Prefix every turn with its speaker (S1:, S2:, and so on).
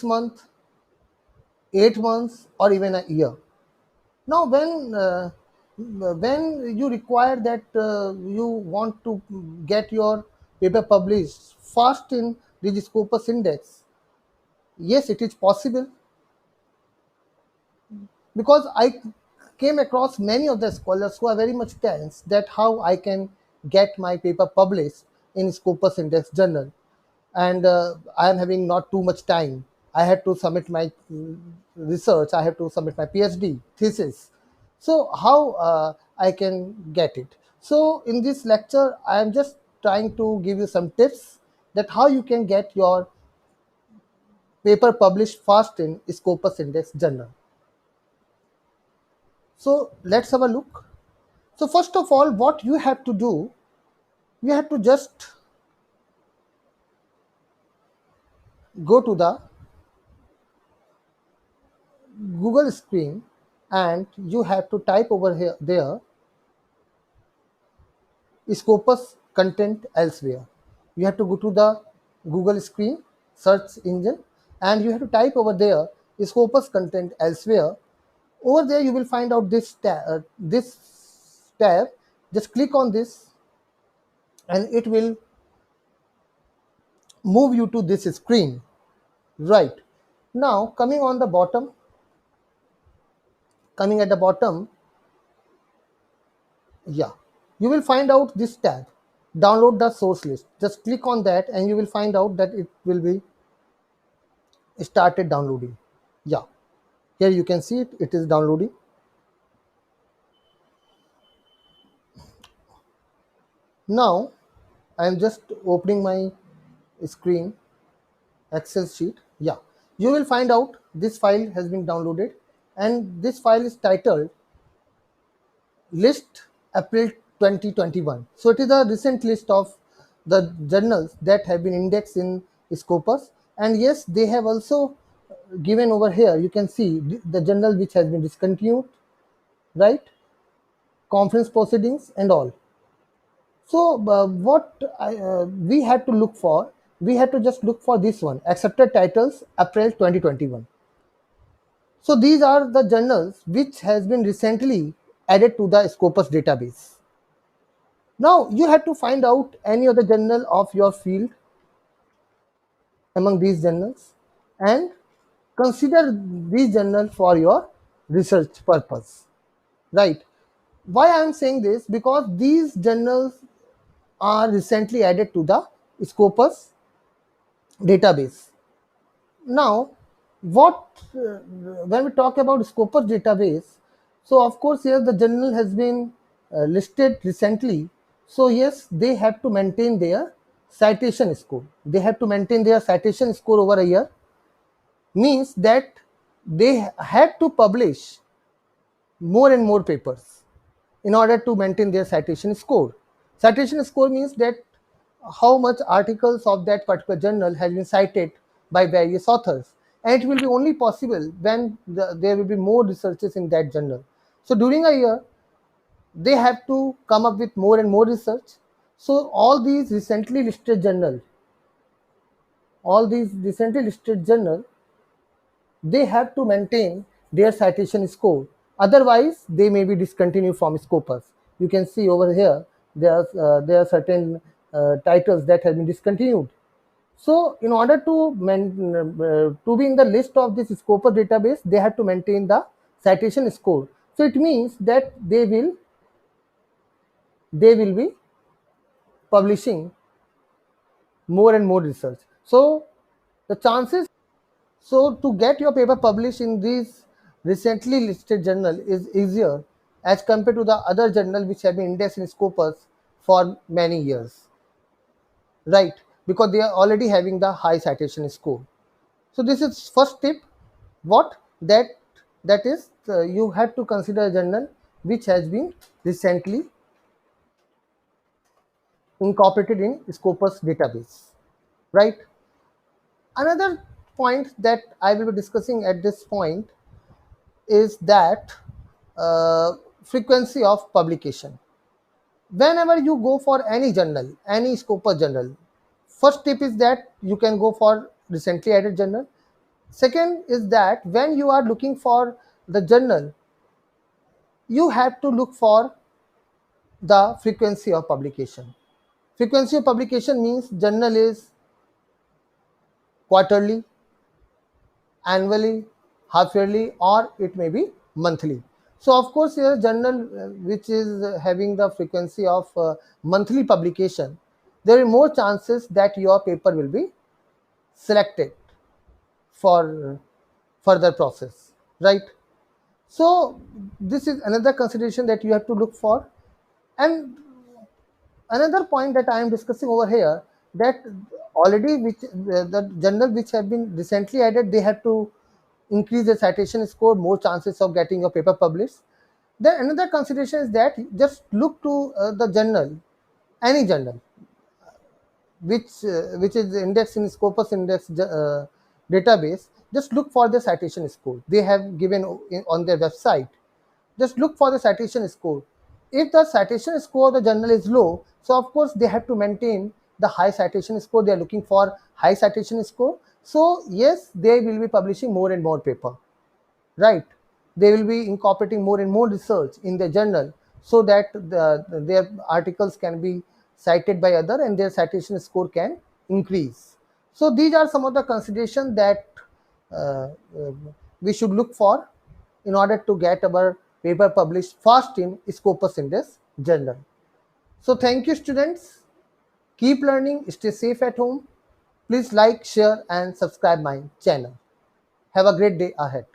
S1: month, 8 months, or even a year. Now, when you require that you want to get your paper published fast in the Scopus Index, yes, it is possible, because I came across many of the scholars who are very much tense that how I can get my paper published in Scopus Index Journal, and I am having not too much time. I had to submit my research. I have to submit my PhD thesis. So how I can get it? So in this lecture, I am just trying to give you some tips that how you can get your paper published fast in Scopus Index Journal. So let's have a look. So first of all, what you have to do, you have to just go to the Google screen, and you have to type over here there Scopus content elsewhere. You have to go to the Google screen search engine, and you have to type over there Scopus content elsewhere. Over there you will find out this tab. Just click on this, and it will move you to this screen. Right. Now coming at the bottom, yeah, you will find out this tab, download the source list. Just click on that, and you will find out that it will be started downloading. Yeah, here you can see it is downloading. Now I am just opening my screen Excel sheet. Yeah, you will find out this file has been downloaded, and this file is titled list April 2021. So it is a recent list of the journals that have been indexed in Scopus. And yes, they have also given over here, you can see the journal which has been discontinued, right? Conference proceedings and all. So we had to look for, we had to just look for this one, accepted titles April 2021. So these are the journals which has been recently added to the Scopus database. Now you have to find out any other journal of your field among these journals, and consider these journals for your research purpose. Right. Why I am saying this? Because these journals are recently added to the Scopus database. Now, what when we talk about Scopus database, so of course here the journal has been listed recently. So yes, they have to maintain their citation score. They have to maintain their citation score over a year. Means that they had to publish more and more papers in order to maintain their citation score. Citation score means that how much articles of that particular journal has been cited by various authors, and it will be only possible when there will be more researches in that journal. So during a year, they have to come up with more and more research. So all these recently listed journal, they have to maintain their citation score. Otherwise, they may be discontinued from Scopus. You can see over here, there are certain titles that have been discontinued. So, in order to be in the list of this Scopus database, they have to maintain the citation score. So, it means that they will be publishing more and more research. So, the chances So to get your paper published in these recently listed journal is easier as compared to the other journal which have been indexed in Scopus for many years, right? Because they are already having the high citation score. So this is first tip. What that is, you have to consider a journal which has been recently incorporated in Scopus database, right? Another point that I will be discussing at this point is that uh, frequency of publication. Whenever you go for any journal, any Scopus journal, first tip is that you can go for recently added journal. Second is that when you are looking for the journal, you have to look for the frequency of publication. Frequency of publication means journal is quarterly, annually, half yearly, or it may be monthly. So of course, your journal which is having the frequency of monthly publication, there are more chances that your paper will be selected for further process, right? So this is another consideration that you have to look for. And another point that I am discussing over here, that already which the journal which have been recently added, they have to increase the citation score, more chances of getting your paper published. Then another consideration is that just look to the journal, any journal which is indexed in Scopus Index database. Just look for the citation score they have given on their website. Just look for the citation score. If the citation score of the journal is low, so of course they have to maintain the high citation score. They are looking for high citation score. So yes, they will be publishing more and more paper, right? They will be incorporating more and more research in the journal, so that their articles can be cited by other and their citation score can increase. So these are some of the considerations that uh, uh, we should look for in order to get our paper published fast in Scopus Index journal. So thank you, students. Keep learning, stay safe at home. Please like, share and subscribe my channel. Have a great day ahead.